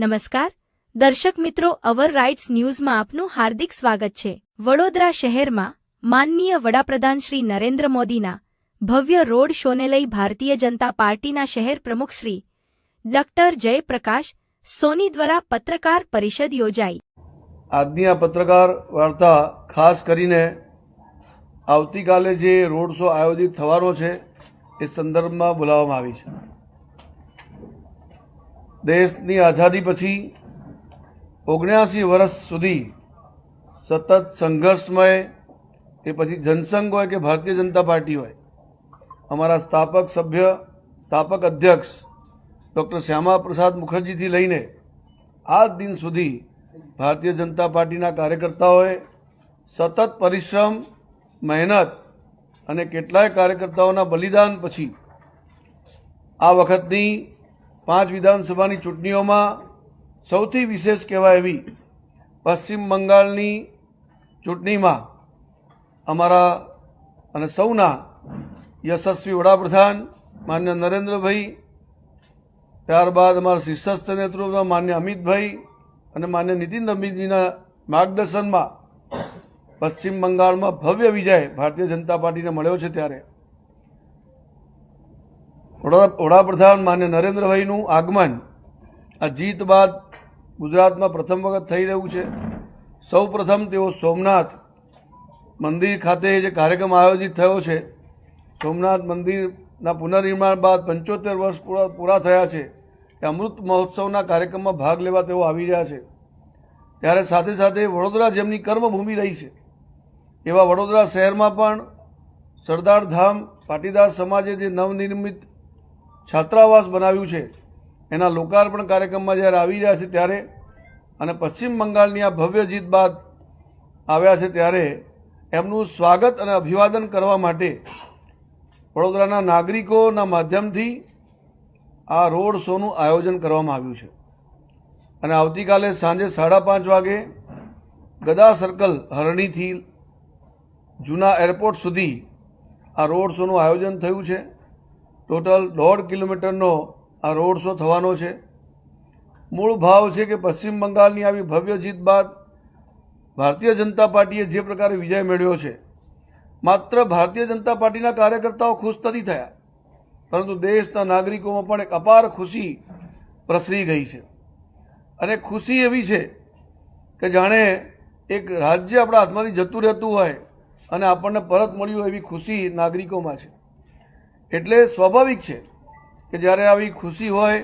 નમસ્કાર દર્શક મિત્રો, અવર રાઇટ્સ ન્યૂઝમાં આપનું હાર્દિક સ્વાગત છે। વડોદરા શહેરમાં માનનીય વડાપ્રધાન શ્રી નરેન્દ્ર મોદીના ભવ્ય રોડ શોને લઈ ભારતીય જનતા પાર્ટીના શહેર પ્રમુખ શ્રી ડોક્ટર જયપ્રકાશ સોની દ્વારા પત્રકાર પરિષદ યોજાઈ। આજની આ પત્રકાર વાર્તા ખાસ કરીને આવતીકાલે જે રોડ શો આયોજિત થવાનો છે એ સંદર્ભમાં બોલાવવામાં આવી છે। દેશની આઝાદી પછી 79 વર્ષ સુધી સતત સંઘર્ષમય એ પછી જનસંઘ હોય કે ભારતીય જનતા પાર્ટી હોય, અમારા સ્થાપક અધ્યક્ષ ડૉક્ટર શ્યામા પ્રસાદ મુખર્જીથી લઈને આજ દિન સુધી ભારતીય જનતા પાર્ટીના કાર્યકર્તાઓએ સતત પરિશ્રમ, મહેનત અને કેટલાય કાર્યકર્તાઓના બલિદાન પછી આ વખતની 5 વિધાનસભાની ચૂંટણીઓમાં સૌથી વિશેષ કહેવાય એવી પશ્ચિમ બંગાળની ચૂંટણીમાં અમારા અને સૌના યશસ્વી વડાપ્રધાન માન્ય નરેન્દ્રભાઈ, ત્યારબાદ અમારા શીર્ષસ્થ નેતૃત્વમાં માન્ય અમિતભાઈ અને માન્ય નીતિન નબીનજીના માર્ગદર્શનમાં પશ્ચિમ બંગાળમાં ભવ્ય વિજય ભારતીય જનતા પાર્ટીને મળ્યો છે। ત્યારે વડાપ્રધાન માન્ય નરેન્દ્રભાઈનું આગમન આ જીત બાદ ગુજરાતમાં પ્રથમ વખત થઈ રહ્યું છે। સૌ પ્રથમ તેઓ સોમનાથ મંદિર ખાતે જે કાર્યક્રમ આયોજિત થયો છે, સોમનાથ મંદિરના પુનર્નિર્માણ બાદ 75 વર્ષ પૂરા થયા છે એ અમૃત મહોત્સવના કાર્યક્રમમાં ભાગ લેવા તેઓ આવી રહ્યા છે। ત્યારે સાથે સાથે વડોદરા જેમની કર્મભૂમિ રહી છે એવા વડોદરા શહેરમાં પણ સરદાર ધામ પાટીદાર સમાજે જે નવનિર્મિત છાત્રાવાસ બનાવ્યું છે એના લોકાર્પણ કાર્યક્રમમાં જ્યારે આવી રહ્યા છે ત્યારે અને પશ્ચિમ બંગાળની આ ભવ્ય જીત બાદ આવ્યા છે ત્યારે એમનું સ્વાગત અને અભિવાદન કરવા માટે વડોદરાના નાગરિકોના માધ્યમથી આ રોડ શોનું આયોજન કરવામાં આવ્યું છે અને આવતીકાલે સાંજે 5:30 વાગે ગદા સર્કલ હરણીથી જૂના એરપોર્ટ સુધી આ રોડ શોનું આયોજન થયું છે। ટોટલ 1.5 કિલોમીટરનો આ રોડ શો થવાનો છે। મૂળ ભાવ છે કે પશ્ચિમ બંગાળની આવી ભવ્ય જીત બાદ ભારતીય જનતા પાર્ટીએ જે પ્રકારે વિજય મેળવ્યો છે, માત્ર ભારતીય જનતા પાર્ટીના કાર્યકર્તાઓ ખુશ નથી થયા, પરંતુ દેશના નાગરિકોમાં પણ એક અપાર ખુશી પ્રસરી ગઈ છે અને ખુશી એવી છે કે જાણે એક રાજ્ય આપણા હાથમાંથી જતું રહેતું હોય અને આપણને પરત મળ્યું હોય એવી ખુશી નાગરિકોમાં છે। એટલે સ્વાભાવિક છે કે જ્યારે આવી ખુશી હોય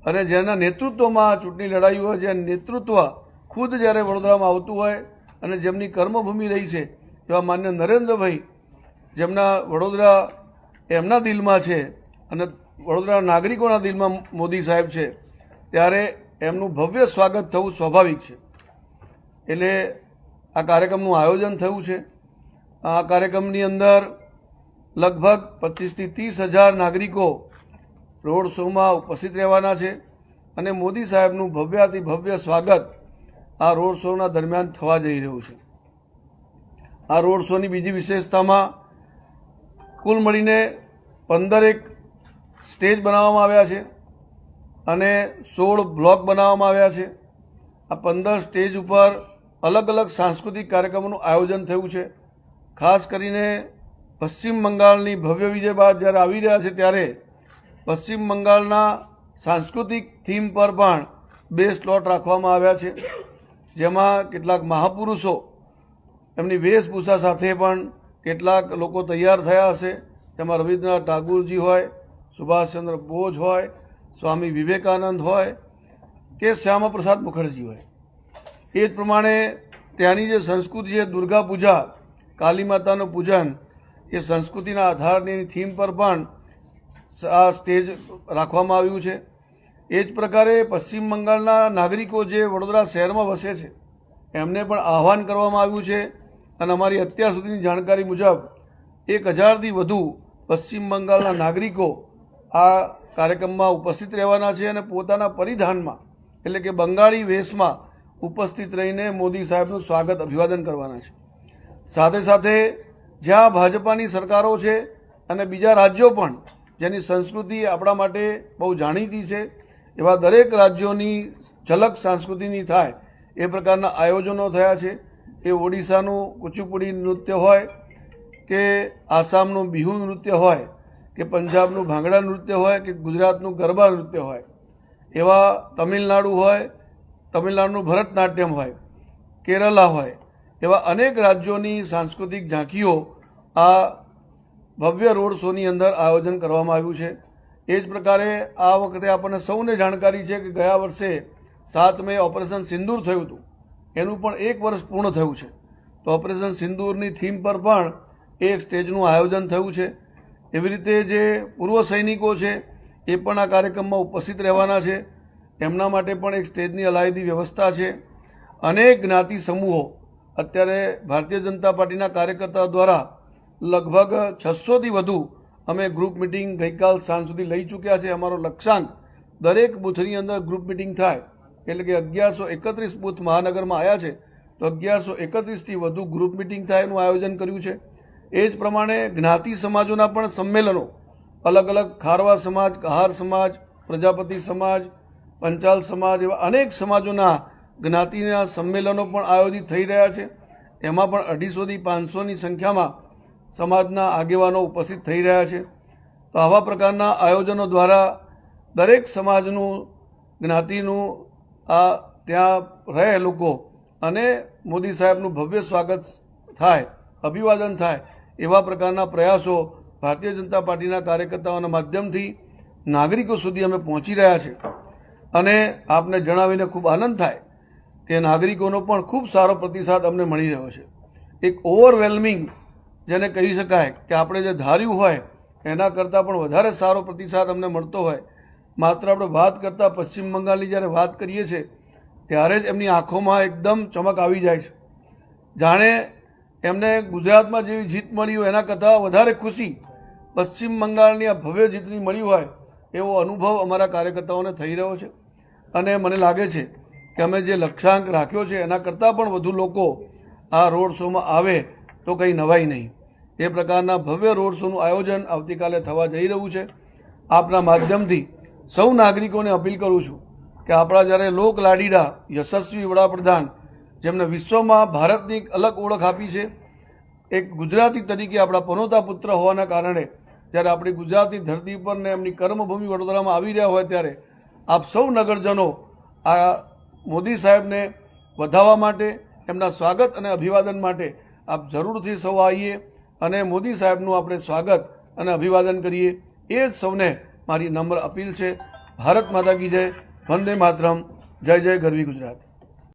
અને જેના નેતૃત્વમાં ચૂંટણી લડાઈ હોય, જે નેતૃત્વ ખુદ જ્યારે વડોદરામાં આવતું હોય અને જેમની કર્મભૂમિ રહી છે એવા માન્ય નરેન્દ્રભાઈ, જેમના વડોદરા એમના દિલમાં છે અને વડોદરા નાગરિકોના દિલમાં મોદી સાહેબ છે, ત્યારે એમનું ભવ્ય સ્વાગત થવું સ્વાભાવિક છે। એટલે આ કાર્યક્રમનું આયોજન થયું છે। આ કાર્યક્રમની અંદર લગભગ 25 થી 30 હજાર નાગરિકો રોડ શોમાં ઉપસ્થિત રહેવાના છે અને મોદી સાહેબનું ભવ્યાથી ભવ્ય સ્વાગત આ રોડ શોના દરમિયાન થવા જઈ રહ્યું છે। આ રોડ શોની બીજી વિશેષતામાં કુલ મળીને 15 સ્ટેજ બનાવવામાં આવ્યા છે અને 16 બ્લોક બનાવવામાં આવ્યા છે। આ 15 સ્ટેજ ઉપર અલગ અલગ સાંસ્કૃતિક કાર્યક્રમોનું આયોજન થયું છે। ખાસ કરીને પશ્ચિમ બંગાળની ભવ્ય વિજય બાદ જ્યારે આવી રહ્યા છે ત્યારે પશ્ચિમ બંગાળના સાંસ્કૃતિક થીમ પર પણ 2 સ્લોટ રાખવામાં આવ્યા છે, જેમાં કેટલાક મહાપુરુષો એમની વેશભૂષા સાથે પણ કેટલાક લોકો તૈયાર થયા હશે, જેમાં રવિન્દ્રનાથ ટાગોરજી હોય, સુભાષચંદ્ર બોઝ હોય, સ્વામી વિવેકાનંદ હોય કે શ્યામા પ્રસાદ મુખર્જી હોય। એ જ પ્રમાણે ત્યાંની જે સંસ્કૃતિ છે, દુર્ગા પૂજા, કાલી માતાનું પૂજન, એ સંસ્કૃતિના આધારની થીમ પર પણ આ સ્ટેજ રાખવામાં આવ્યું છે। એ જ પ્રકારે પશ્ચિમ બંગાળના નાગરિકો જે વડોદરા શહેરમાં વસે છે એમને પણ આહ્વાન કરવામાં આવ્યું છે અને અમારી અત્યાર સુધીની જાણકારી મુજબ 1000થી વધુ પશ્ચિમ બંગાળના નાગરિકો આ કાર્યક્રમમાં ઉપસ્થિત રહેવાના છે અને પોતાના પરિધાનમાં એટલે કે બંગાળી વેશમાં ઉપસ્થિત રહીને મોદી સાહેબનું સ્વાગત અભિવાદન કરવાના છે। સાથે સાથે જ્યાં ભાજપાની સરકારો છે અને બીજા રાજ્યો પણ જેની સંસ્કૃતિ આપણા માટે બહુ જાણીતી છે, એવા દરેક રાજ્યોની ઝલક સંસ્કૃતિની થાય એ પ્રકારના આયોજનો થયા છે. એ ઓડિશાનું કુચીપુડી નૃત્ય હોય કે આસામનું બિહુ નૃત્ય હોય કે પંજાબનું ભાંગડા નૃત્ય હોય કે ગુજરાતનું ગરબા નૃત્ય હોય, એવા તમિલનાડુ હોય, તમિલનાડુનું ભરતનાટ્યમ હોય, કેરલા હોય, એવા અનેક રાજ્યોની સાંસ્કૃતિક ઝાંખીઓ આ ભવ્ય રોડ શોની અંદર આયોજન કરવામાં આવ્યું છે. એ જ પ્રકારે આ વખતે આપણને સૌને જાણકારી છે કે ગયા વર્ષે 7 મે ઓપરેશન સિંદૂર થયું હતું, એનું પણ 1 વર્ષ પૂર્ણ થયું છે. તો ઓપરેશન સિંદૂરની થીમ પર પણ એક સ્ટેજનું આયોજન થયું છે. એવી રીતે જે પૂર્વ સૈનિકો છે એ પણ આ કાર્યક્રમમાં ઉપસ્થિત રહેવાના છે, એમના માટે પણ એક સ્ટેજની અલાયદી વ્યવસ્થા છે. અનેક જ્ઞાતિ સમૂહો અત્યારે ભારતીય જનતા પાર્ટીના કાર્યકર્તાઓ દ્વારા લગભગ 600થી વધુ અમે ગ્રુપ મિટિંગ ગઈકાલ સાંજ સુધી લઈ ચૂક્યા છે. અમારો લક્ષ્યાંક દરેક બૂથની અંદર ગ્રુપ મિટિંગ થાય, એટલે કે 1131 બૂથ મહાનગરમાં આવ્યા છે, તો 1131થી વધુ ગ્રુપ મિટિંગ થાય એનું આયોજન કર્યું છે. એ જ પ્રમાણે જ્ઞાતિ સમાજોના પણ સંમેલનો, અલગ અલગ ખારવા સમાજ, કહાર સમાજ, પ્રજાપતિ સમાજ, પંચાલ સમાજ, એવા અનેક સમાજોના જ્ઞાતિના સંમેલનો પણ આયોજિત થઈ રહ્યા છે. એમાં પણ 250થી 500ની સંખ્યામાં સમાજના આગેવાનો ઉપસ્થિત થઈ રહ્યા છે. તો આવા પ્રકારના આયોજનો દ્વારા દરેક સમાજનું, જ્ઞાતિનું આ ત્યાં રહે લોકો અને મોદી સાહેબનું ભવ્ય સ્વાગત થાય, અભિવાદન થાય, એવા પ્રકારના પ્રયાસો ભારતીય જનતા પાર્ટીના કાર્યકર્તાઓના માધ્યમથી નાગરિકો સુધી અમે પહોંચી રહ્યા છે. અને આપને જણાવીને ખૂબ આનંદ થાય કે નાગરિકોનો પણ ખૂબ સારો પ્રતિસાદ અમને મળી રહ્યો છે. એક ઓવરવેલ્મિંગ જેને કહી શકાય કે આપણે જે ધાર્યું હોય એના કરતાં પણ વધારે સારો પ્રતિસાદ અમને મળતો હોય. માત્ર આપણે વાત કરતાં પશ્ચિમ બંગાળની જ્યારે વાત કરીએ છીએ ત્યારે જ એમની આંખોમાં એકદમ ચમક આવી જાય છે, જાણે એમને ગુજરાતમાં જેવી જીત મળી હોય એના કરતાં વધારે ખુશી પશ્ચિમ બંગાળની આ ભવ્ય જીતની મળી હોય એવો અનુભવ અમારા કાર્યકર્તાઓને થઈ રહ્યો છે. અને મને લાગે છે કે અમે જે લક્ષ્યાંક રાખ્યો છે એના કરતાં પણ વધુ લોકો આ રોડ શોમાં આવે તો કંઈ નવાઈ નહીં. એ પ્રકારના ભવ્ય રોડ શોનું આયોજન આવતીકાલે થવા જઈ રહ્યું છે. આપના માધ્યમથી સૌ નાગરિકોને અપીલ કરું છું કે આપણા જ્યારે લોક લાડીલા યશસ્વી વડાપ્રધાન, જેમને વિશ્વમાં ભારતની એક અલગ ઓળખ આપી છે, એક ગુજરાતી તરીકે આપણા પનોતા પુત્ર હોવાના કારણે જ્યારે આપણી ગુજરાતની ધરતી પર ને એમની કર્મભૂમિ વડોદરામાં આવી રહ્યા હોય ત્યારે આપ સૌ નગરજનો આ મોદી સાહેબને વધાવવા માટે, એમના સ્વાગત અને અભિવાદન માટે આપ જરૂરથી સૌ આવીએ અને મોદી સાહેબનું આપણે સ્વાગત અને અભિવાદન કરીએ. એ જ સૌને મારી નમ્ર અપીલ છે. ભારત માતા કી જય, વંદે માતરમ, જય જય ગરવી ગુજરાત.